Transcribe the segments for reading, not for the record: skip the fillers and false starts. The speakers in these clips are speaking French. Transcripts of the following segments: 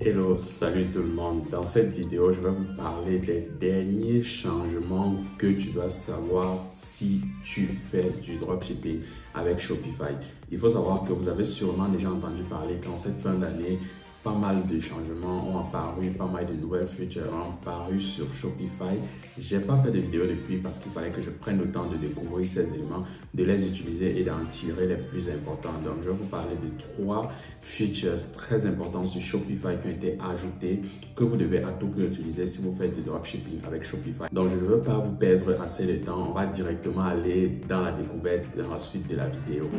Hello, salut tout le monde. Dans cette vidéo, je vais vous parler des derniers changements que tu dois savoir si tu fais du dropshipping avec Shopify. Il faut savoir que vous avez sûrement déjà entendu parler qu'en cette fin d'année, pas mal de changements ont apparu, pas mal de nouvelles features ont apparu sur Shopify. J'ai pas fait de vidéo depuis parce qu'il fallait que je prenne le temps de découvrir ces éléments, de les utiliser et d'en tirer les plus importants. Donc, je vais vous parler de 3 features très importantes sur Shopify qui ont été ajoutées, que vous devez à tout prix utiliser si vous faites du dropshipping avec Shopify. Donc, je ne veux pas vous perdre assez de temps. On va directement aller dans la découverte dans la suite de la vidéo.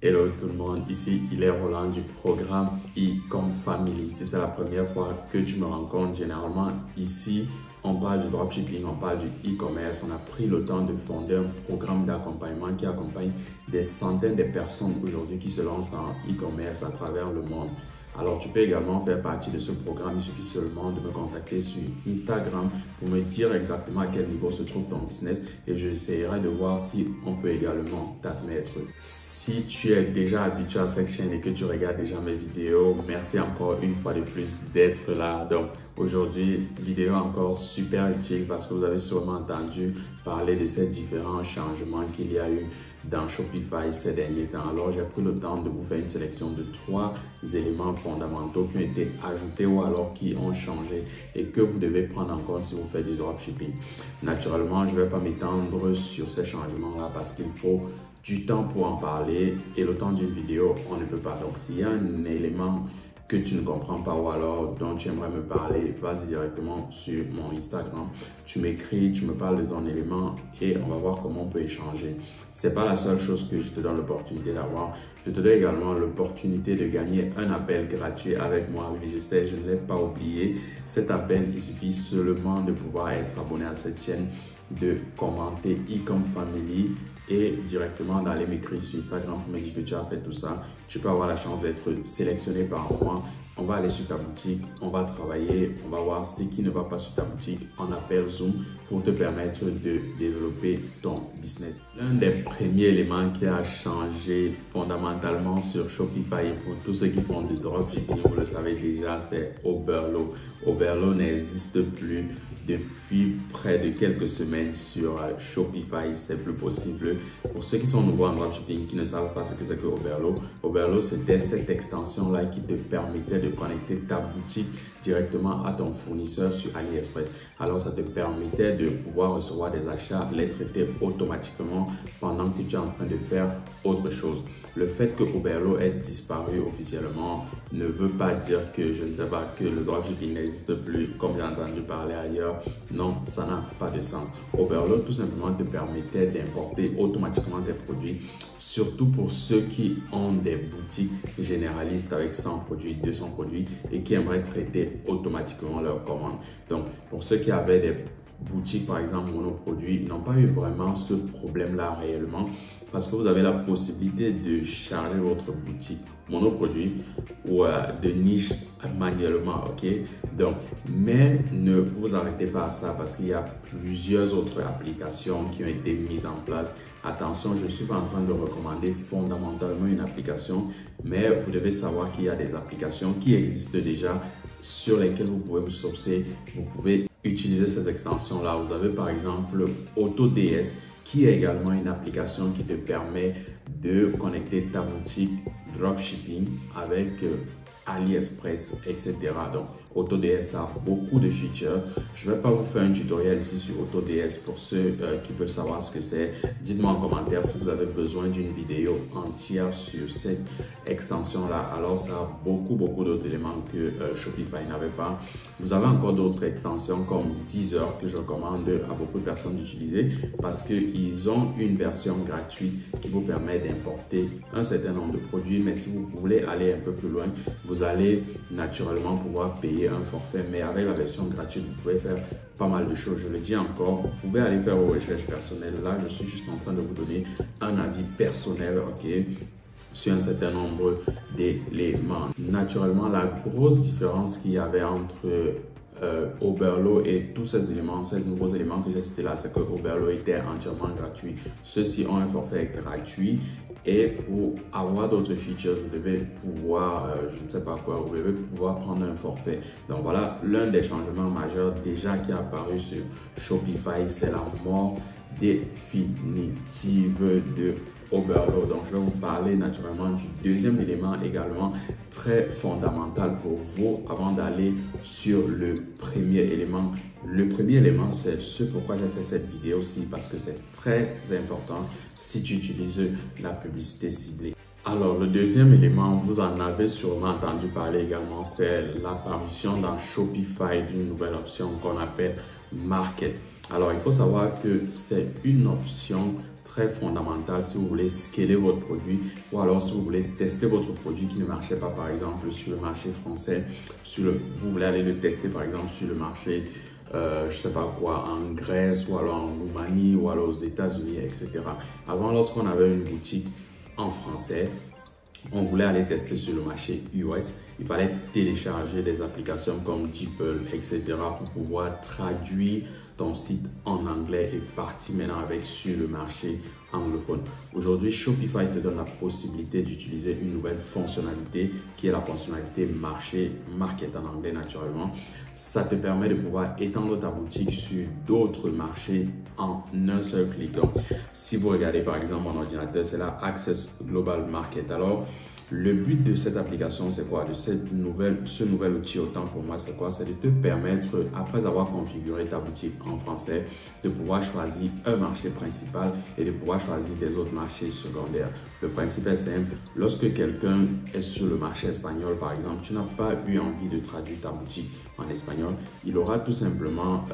Hello tout le monde, ici il est Roland du programme E-Com Family. Si c'est la première fois que tu me rencontres, généralement ici on parle du dropshipping, on parle du e-commerce. On a pris le temps de fonder un programme d'accompagnement qui accompagne des centaines de personnes aujourd'hui qui se lancent dans e-commerce à travers le monde. Alors, tu peux également faire partie de ce programme. Il suffit seulement de me contacter sur Instagram pour me dire exactement à quel niveau se trouve ton business et j'essaierai de voir si on peut également t'admettre. Si tu es déjà habitué à cette chaîne et que tu regardes déjà mes vidéos, merci encore une fois de plus d'être là. Donc, aujourd'hui, vidéo encore super utile parce que vous avez sûrement entendu parler de ces différents changements qu'il y a eu dans Shopify ces derniers temps. Alors, j'ai pris le temps de vous faire une sélection de 3 éléments fondamentaux qui ont été ajoutés ou alors qui ont changé et que vous devez prendre en compte si vous faites du dropshipping. Naturellement, je ne vais pas m'étendre sur ces changements-là parce qu'il faut du temps pour en parler et le temps d'une vidéo, on ne peut pas. Donc, s'il y a un élément que tu ne comprends pas ou alors dont tu aimerais me parler, vas-y directement sur mon Instagram. Tu m'écris, tu me parles de ton élément et on va voir comment on peut échanger. C'est pas la seule chose que je te donne l'opportunité d'avoir. Je te donne également l'opportunité de gagner un appel gratuit avec moi. Oui, je sais, je ne l'ai pas oublié. Cet appel, il suffit seulement de pouvoir être abonné à cette chaîne, de commenter E-Com Family et directement d'aller m'écrire sur Instagram pour me dire que tu as fait tout ça. Tu peux avoir la chance d'être sélectionné par moi. On va aller sur ta boutique, on va travailler, on va voir ce qui ne va pas sur ta boutique en appel Zoom pour te permettre de développer ton business. L'un des premiers éléments qui a changé fondamentalement sur Shopify et pour tous ceux qui font du dropshipping, vous le savez déjà, c'est Oberlo. Oberlo n'existe plus depuis près de quelques semaines sur Shopify, c'est plus possible. Pour ceux qui sont nouveaux en dropshipping, qui ne savent pas ce que c'est que Oberlo, Oberlo c'était cette extension-là qui te permettait de connecter ta boutique directement à ton fournisseur sur AliExpress. Alors ça te permettait de pouvoir recevoir des achats, les traiter automatiquement pendant que tu es en train de faire autre chose. Le fait que Oberlo ait disparu officiellement ne veut pas dire que je ne sais pas que le dropshipping n'existe plus comme j'ai entendu parler ailleurs. Non, ça n'a pas de sens. Oberlo tout simplement te permettait d'importer automatiquement tes produits, surtout pour ceux qui ont des boutiques généralistes avec 100 produits, 200 produits et qui aimeraient traiter automatiquement leurs commandes. Donc, pour ceux qui avaient des boutiques, par exemple, monoproduits, ils n'ont pas eu vraiment ce problème-là réellement parce que vous avez la possibilité de charger votre boutique monoproduit ou de niche manuellement, ok? Donc, mais ne vous arrêtez pas à ça parce qu'il y a plusieurs autres applications qui ont été mises en place. Attention, je ne suis pas en train de recommander fondamentalement une application, mais vous devez savoir qu'il y a des applications qui existent déjà sur lesquelles vous pouvez vous sourcer, vous pouvez utiliser ces extensions-là. Vous avez par exemple AutoDS qui est également une application qui te permet de connecter ta boutique dropshipping avec AliExpress, etc. Donc, AutoDS a beaucoup de features. Je ne vais pas vous faire un tutoriel ici sur AutoDS pour ceux qui veulent savoir ce que c'est. Dites-moi en commentaire si vous avez besoin d'une vidéo entière sur cette extension-là. Alors, ça a beaucoup d'autres éléments que Shopify n'avait pas. Vous avez encore d'autres extensions comme Deezer que je recommande à beaucoup de personnes d'utiliser parce qu'ils ont une version gratuite qui vous permet d'importer un certain nombre de produits. Mais si vous voulez aller un peu plus loin, vous allez naturellement pouvoir payer un forfait, mais avec la version gratuite, vous pouvez faire pas mal de choses. Je le dis encore, vous pouvez aller faire vos recherches personnelles. Là, je suis juste en train de vous donner un avis personnel, ok? sur un certain nombre d'éléments. Naturellement, la grosse différence qu'il y avait entre Oberlo et tous ces éléments, ces nouveaux éléments que j'ai cités là, c'est que Oberlo était entièrement gratuit. Ceux-ci ont un forfait gratuit et pour avoir d'autres features, vous devez pouvoir, je ne sais pas quoi, vous devez pouvoir prendre un forfait. Donc voilà, l'un des changements majeurs déjà qui est apparu sur Shopify, c'est la mort définitive de Oberlo. Donc je vais vous parler naturellement du deuxième élément également très fondamental pour vous avant d'aller sur le premier élément. Le premier élément, c'est ce pourquoi j'ai fait cette vidéo-ci, parce que c'est très important si tu utilises la publicité ciblée. Alors, le deuxième élément, vous en avez sûrement entendu parler également, c'est l'apparition dans Shopify d'une nouvelle option qu'on appelle Market. Alors, il faut savoir que c'est une option très fondamentale si vous voulez scaler votre produit ou alors si vous voulez tester votre produit qui ne marchait pas par exemple sur le marché français, vous voulez aller le tester par exemple sur le marché je sais pas quoi, en Grèce ou alors en Roumanie ou alors aux États-Unis, etc. Avant, lorsqu'on avait une boutique en français, on voulait aller tester sur le marché US, il fallait télécharger des applications comme DeepL, etc. pour pouvoir traduire ton site en anglais et partir maintenant avec sur le marché anglophone. Aujourd'hui, Shopify te donne la possibilité d'utiliser une nouvelle fonctionnalité qui est la fonctionnalité market en anglais naturellement. Ça te permet de pouvoir étendre ta boutique sur d'autres marchés en un seul clic. Donc, si vous regardez par exemple mon ordinateur, c'est là Access Global Market. Alors, le but de cette application, c'est quoi? De ce nouvel outil, autant pour moi, c'est quoi? C'est de te permettre, après avoir configuré ta boutique en français, de pouvoir choisir un marché principal et de pouvoir choisir des autres marchés secondaires. Le principe est simple. Lorsque quelqu'un est sur le marché espagnol, par exemple, tu n'as pas eu envie de traduire ta boutique en espagnol, il aura tout simplement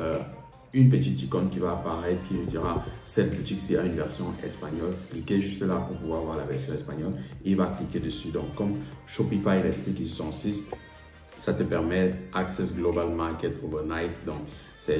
une petite icône qui va apparaître qui lui dira cette boutique-ci a une version espagnole. Cliquez juste là pour pouvoir voir la version espagnole et il va cliquer dessus. Donc, comme Shopify l'explique ici son 6, ça te permet Access Global Market Overnight. Donc, c'est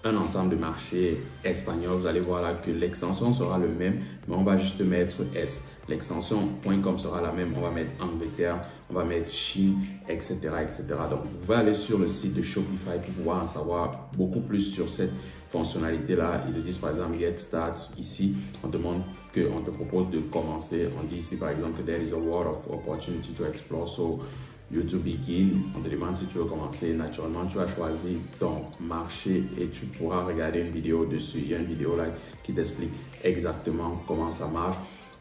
un ensemble de marchés espagnols. Vous allez voir là que l'extension sera le même, mais on va juste mettre S. L'extension .com sera la même, on va mettre Angleterre, on va mettre Chine, etc., etc. Donc, vous pouvez aller sur le site de Shopify pour pouvoir en savoir beaucoup plus sur cette fonctionnalité-là. Ils te disent par exemple Get Start. Ici, on te propose de commencer. On dit ici par exemple que there is a lot of opportunity to explore. So, you to begin. On te demande si tu veux commencer. Naturellement, tu vas choisir ton marché et tu pourras regarder une vidéo dessus. Il y a une vidéo là qui t'explique exactement comment ça marche.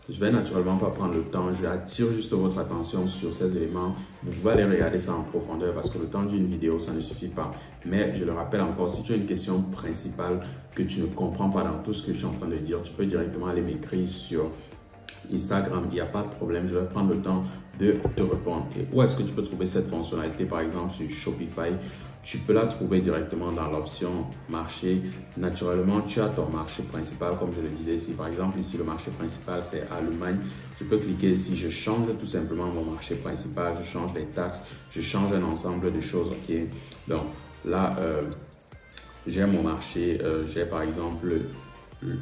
Je vais naturellement pas prendre le temps, je attire juste votre attention sur ces éléments. Vous pouvez aller regarder ça en profondeur parce que le temps d'une vidéo, ça ne suffit pas. Mais je le rappelle encore, si tu as une question principale que tu ne comprends pas dans tout ce que je suis en train de dire, tu peux directement aller m'écrire sur Instagram, il n'y a pas de problème, je vais prendre le temps de te répondre. Et où est-ce que tu peux trouver cette fonctionnalité? Par exemple, sur Shopify, tu peux la trouver directement dans l'option marché. Naturellement, tu as ton marché principal, comme je le disais ici. Par exemple, ici, le marché principal, c'est Allemagne. Je peux cliquer ici, je change tout simplement mon marché principal, je change les taxes, je change un ensemble de choses. Ok, donc là, j'ai mon marché, j'ai par exemple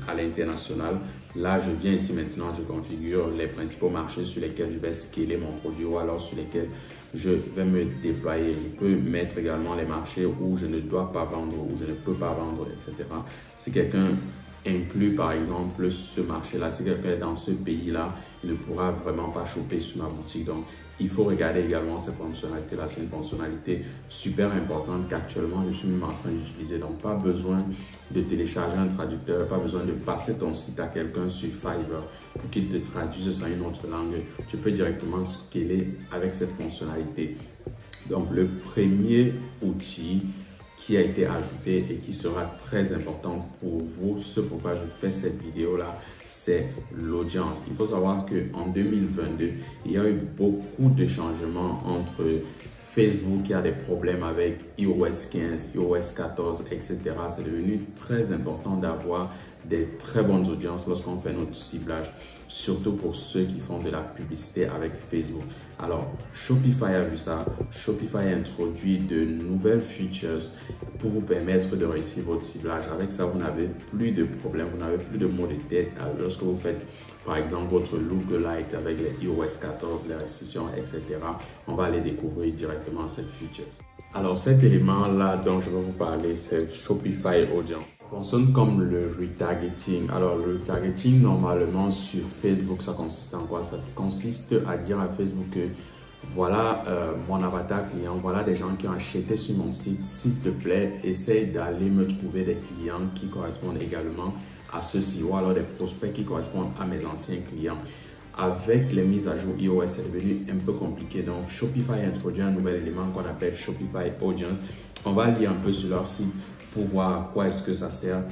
à l'international. Là, je viens ici maintenant, je configure les principaux marchés sur lesquels je vais scaler mon produit ou alors sur lesquels je vais me déployer. Je peux mettre également les marchés où je ne dois pas vendre, où je ne peux pas vendre, etc. Si quelqu'un inclut par exemple ce marché-là, si quelqu'un est dans ce pays-là, il ne pourra vraiment pas choper sur ma boutique. Donc, il faut regarder également cette fonctionnalité-là. C'est une fonctionnalité super importante qu'actuellement, je suis même en train d'utiliser. Donc, pas besoin de télécharger un traducteur, pas besoin de passer ton site à quelqu'un sur Fiverr pour qu'il te traduise ça en une autre langue. Tu peux directement scaler avec cette fonctionnalité. Donc, le premier outil qui a été ajouté et qui sera très important pour vous, ce pourquoi je fais cette vidéo là, c'est l'audience. Il faut savoir qu'en 2022, il y a eu beaucoup de changements entre Facebook qui a des problèmes avec iOS 15, iOS 14, etc. C'est devenu très important d'avoir des très bonnes audiences lorsqu'on fait notre ciblage, surtout pour ceux qui font de la publicité avec Facebook. Alors, Shopify a vu ça. Shopify a introduit de nouvelles features pour vous permettre de réussir votre ciblage. Avec ça, vous n'avez plus de problème, vous n'avez plus de maux de tête lorsque vous faites, par exemple, votre lookalike avec les iOS 14, les restrictions, etc. On va aller découvrir directement cette feature. Alors, cet élément-là dont je vais vous parler, c'est Shopify Audience. Ça fonctionne comme le retargeting. Alors, le retargeting, normalement, sur Facebook, ça consiste en quoi? Ça consiste à dire à Facebook que voilà mon avatar client, voilà des gens qui ont acheté sur mon site. S'il te plaît, essaye d'aller me trouver des clients qui correspondent également à ceux-ci ou alors des prospects qui correspondent à mes anciens clients. Avec les mises à jour iOS, c'est devenu un peu compliqué. Donc, Shopify a introduit un nouvel élément qu'on appelle Shopify Audience. On va lire un peu sur leur site pour voir à quoi est-ce que ça sert.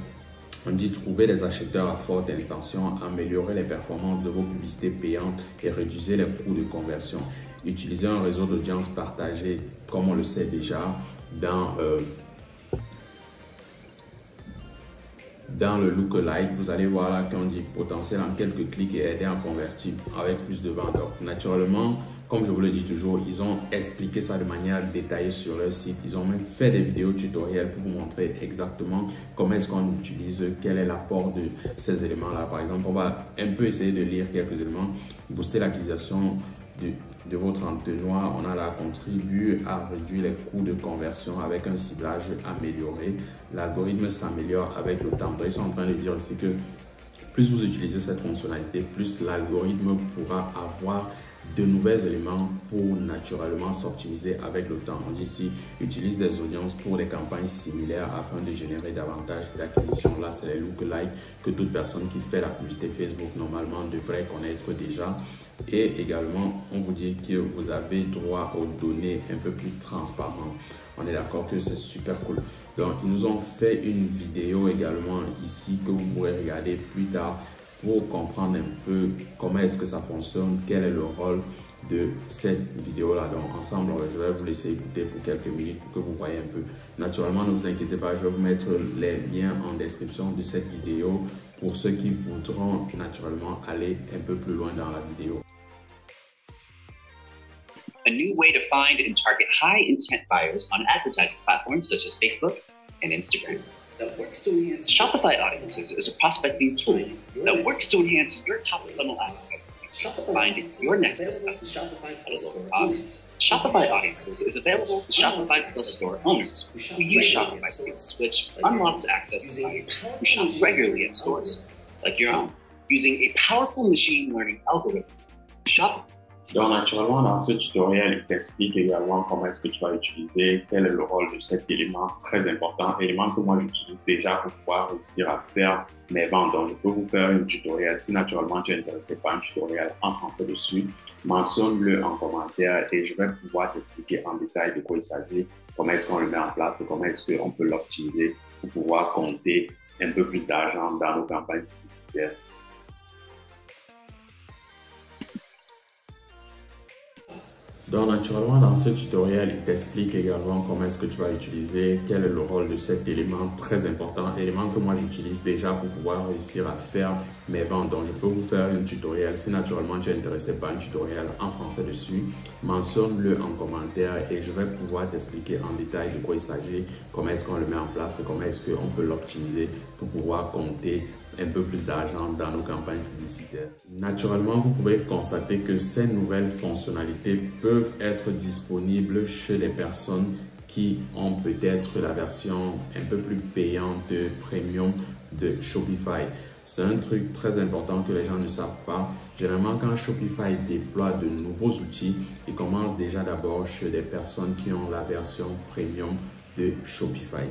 On dit trouver des acheteurs à forte intention, améliorer les performances de vos publicités payantes et réduire les coûts de conversion. Utiliser un réseau d'audience partagé, comme on le sait déjà, dans le lookalike, vous allez voir là qu'on dit potentiel en quelques clics et aider à convertir avec plus de ventes. Donc, naturellement, comme je vous le dis toujours, ils ont expliqué ça de manière détaillée sur leur site. Ils ont même fait des vidéos tutoriels pour vous montrer exactement comment est-ce qu'on utilise, quel est l'apport de ces éléments-là. Par exemple, on va un peu essayer de lire quelques éléments. Booster l'acquisition de votre entonnoir, on a là contribue à réduire les coûts de conversion avec un ciblage amélioré. L'algorithme s'améliore avec le temps. Donc, ils sont en train de dire ici que plus vous utilisez cette fonctionnalité, plus l'algorithme pourra avoir de nouveaux éléments pour naturellement s'optimiser avec le temps. On dit ici, utilise des audiences pour des campagnes similaires afin de générer davantage d'acquisition. Là, c'est les lookalikes que toute personne qui fait la publicité Facebook normalement devrait connaître déjà. Et également, on vous dit que vous avez droit aux données un peu plus transparentes. On est d'accord que c'est super cool. Donc, ils nous ont fait une vidéo également ici que vous pourrez regarder plus tard pour comprendre un peu comment est-ce que ça fonctionne, quel est le rôle de cette vidéo-là. Donc, ensemble, je vais vous laisser écouter pour quelques minutes pour que vous voyez un peu. Naturellement, ne vous inquiétez pas, je vais vous mettre les liens en description de cette vidéo pour ceux qui voudront naturellement aller un peu plus loin dans la vidéo. A new way to find and target high-intent buyers on advertising platforms such as Facebook and Instagram. Shopify Audiences is a prospecting tool that works to enhance your top-of-funnel advertising to find your next best customer at a lower cost. Shopify Audiences is available to Shopify Plus store owners who use Shopify Payments, which unlocks access to buyers who shop regularly at stores like your own, using a powerful machine learning algorithm. Shopify. Donc, naturellement, dans ce tutoriel, il t'explique également comment est-ce que tu vas utiliser, quel est le rôle de cet élément très important, élément que moi j'utilise déjà pour pouvoir réussir à faire mes ventes. Donc, je peux vous faire un tutoriel. Si naturellement tu es intéressé par un tutoriel en français dessus, mentionne-le en commentaire et je vais pouvoir t'expliquer en détail de quoi il s'agit, comment est-ce qu'on le met en place et comment est-ce qu'on peut l'optimiser pour pouvoir compter un peu plus d'argent dans nos campagnes publicitaires. Donc, naturellement, dans ce tutoriel, il t'explique également comment est-ce que tu vas utiliser, quel est le rôle de cet élément très important, élément que moi j'utilise déjà pour pouvoir réussir à faire mes ventes. Donc, je peux vous faire un tutoriel. Si naturellement tu es intéressé par un tutoriel en français dessus, mentionne-le en commentaire et je vais pouvoir t'expliquer en détail de quoi il s'agit, comment est-ce qu'on le met en place et comment est-ce qu'on peut l'optimiser pour pouvoir compter un peu plus d'argent dans nos campagnes publicitaires. Naturellement, vous pouvez constater que ces nouvelles fonctionnalités peuvent être disponibles chez les personnes qui ont peut-être la version un peu plus payante de Premium de Shopify. C'est un truc très important que les gens ne savent pas. Généralement, quand Shopify déploie de nouveaux outils, il commence déjà d'abord chez des personnes qui ont la version Premium de Shopify.